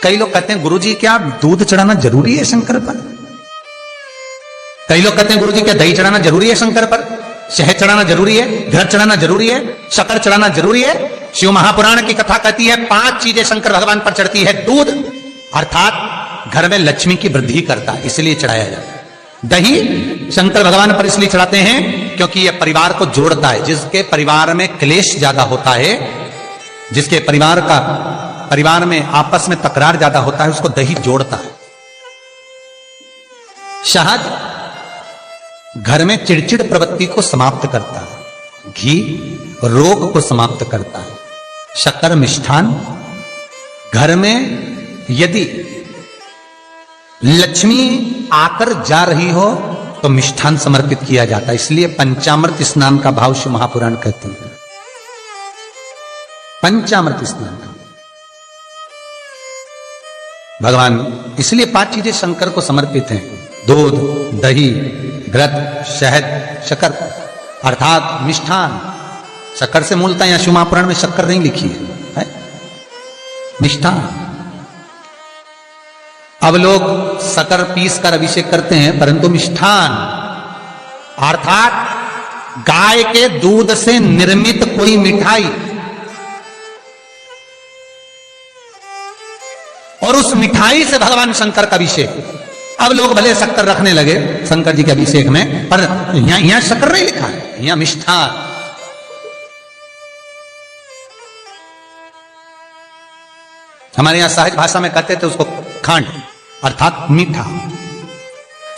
कई लोग कहते हैं गुरुजी क्या दूध चढ़ाना जरूरी है शंकर पर? कई लोग कहते हैं गुरुजी क्या दही चढ़ाना जरूरी है शंकर पर? शहद चढ़ाना जरूरी है? घृत चढ़ाना जरूरी है? शक्कर चढ़ाना जरूरी है? शिव महापुराण की कथा कहती है 5 चीजें शंकर भगवान पर चढ़ती है। दूध अर्थात घर में लक्ष्मी की वृद्धि करता है, इसलिए चढ़ाया जाता है। दही शंकर भगवान पर इसलिए चढ़ाते हैं क्योंकि यह परिवार को जोड़ता है। जिसके परिवार में क्लेश ज्यादा होता है, जिसके परिवार में आपस में तकरार ज्यादा होता है, उसको दही जोड़ता है। शहद घर में चिड़चिड़ प्रवृत्ति को समाप्त करता है। घी रोग को समाप्त करता है। शक्कर मिष्ठान घर में यदि लक्ष्मी आकर जा रही हो तो मिष्ठान समर्पित किया जाता है। इसलिए पंचामृत स्नान का भाव शिव महापुराण कहती है। पंचामृत स्नान का भगवान इसलिए 5 चीजें शंकर को समर्पित हैं। दूध, दही, घृत, शहद, शक्कर अर्थात मिष्ठान। शक्कर से मूलतः यहां शिव महापुराण में शक्कर नहीं लिखी है, मिष्ठान। अब लोग शक्कर पीस कर अभिषेक करते हैं, परंतु मिष्ठान अर्थात गाय के दूध से निर्मित कोई मिठाई, और उस मिठाई से भगवान शंकर का अभिषेक। अब लोग भले शक्कर रखने लगे शंकर जी के अभिषेक में, पर यहां शक्कर नहीं लिखा है, यहां मिष्ठान। हमारे यहां सहज भाषा में कहते थे उसको खांड अर्थात मीठा।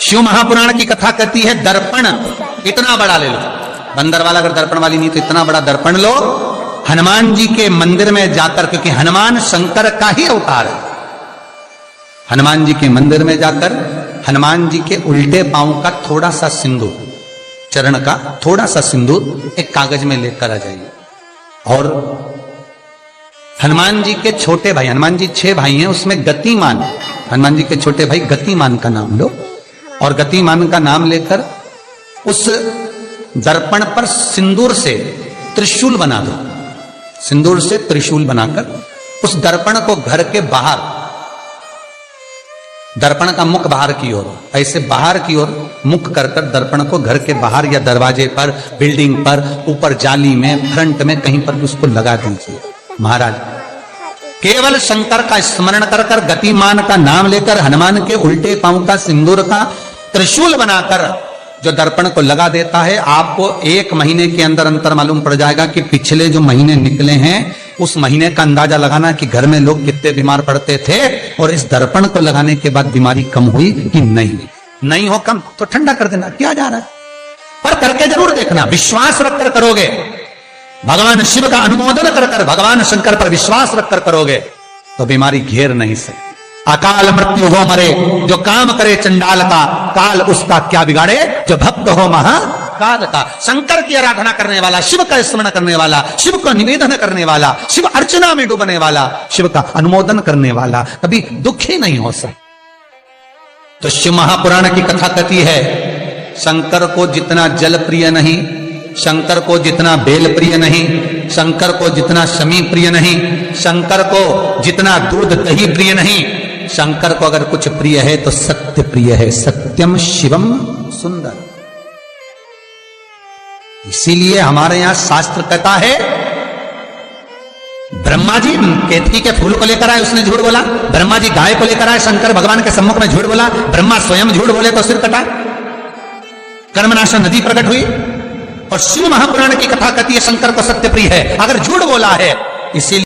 शिव महापुराण की कथा कहती है दर्पण इतना बड़ा ले लो। बंदर वाला अगर दर्पण वाली नहीं तो इतना बड़ा दर्पण लो, हनुमान जी के मंदिर में जाकर, क्योंकि हनुमान शंकर का ही अवतार है। हनुमान जी के मंदिर में जाकर हनुमान जी के उल्टे पांव का थोड़ा सा सिंदूर, चरण का थोड़ा सा सिंदूर एक कागज में लेकर आ जाइए। और हनुमान जी के छोटे भाई, हनुमान जी 6 भाई हैं, उसमें गतिमान, हनुमान जी के छोटे भाई गतिमान का नाम लो, और गतिमान का नाम लेकर उस दर्पण पर सिंदूर से त्रिशूल बना दो। सिंदूर से त्रिशूल बनाकर उस दर्पण को घर के बाहर, दर्पण का मुख बाहर की ओर, ऐसे बाहर की ओर मुख कर कर दर्पण को घर के बाहर या दरवाजे पर, बिल्डिंग पर, ऊपर जाली में, फ्रंट में कहीं पर भी उसको लगा दीजिए। महाराज केवल शंकर का स्मरण कर कर, गतिमान का नाम लेकर, हनुमान के उल्टे पांव का सिंदूर का त्रिशूल बनाकर जो दर्पण को लगा देता है, आपको 1 महीने के अंदर अंतर मालूम पड़ जाएगा कि पिछले जो महीने निकले हैं उस महीने का अंदाजा लगाना कि घर में लोग कितने बीमार पड़ते थे, और इस दर्पण को लगाने के बाद बीमारी कम हुई कि नहीं हो कम तो ठंडा कर देना, क्या जा रहा है, पर करके जरूर देखना। विश्वास रखकर करोगे, भगवान शिव का अनुमोदन कर कर, भगवान शंकर पर विश्वास रखकर करोगे तो बीमारी घेर नहीं सकती। अकाल मृत्यु हो मरे जो काम करे चंडाल का, काल उसका क्या बिगाड़े जो भक्त हो महाकाल का। शंकर की आराधना करने वाला, शिव का स्मरण करने वाला, शिव को निवेदन करने वाला, शिव अर्चना में डूबने वाला, शिव का अनुमोदन करने वाला कभी दुखी नहीं हो सकता। तो शिव महापुराण की कथा कहती है शंकर को जितना जल प्रिय नहीं, शंकर को जितना बेल प्रिय नहीं, शंकर को जितना शमी प्रिय नहीं, शंकर को जितना दूध दही प्रिय नहीं, शंकर को अगर कुछ प्रिय है तो सत्य प्रिय है। सत्यम शिवम सुंदर। इसीलिए हमारे यहां शास्त्र कहता है, ब्रह्मा जी केतकी के फूल को लेकर आए, उसने झूठ बोला। ब्रह्मा जी गाय को लेकर आए, शंकर भगवान के सम्मुख में झूठ बोला। ब्रह्मा स्वयं झूठ बोले तो सिर कटा, कर्मनाशा नदी प्रकट हुई। और शिव महापुराण की कथा कहती है शंकर को सत्य प्रिय है अगर झूठ बोला है। इसीलिए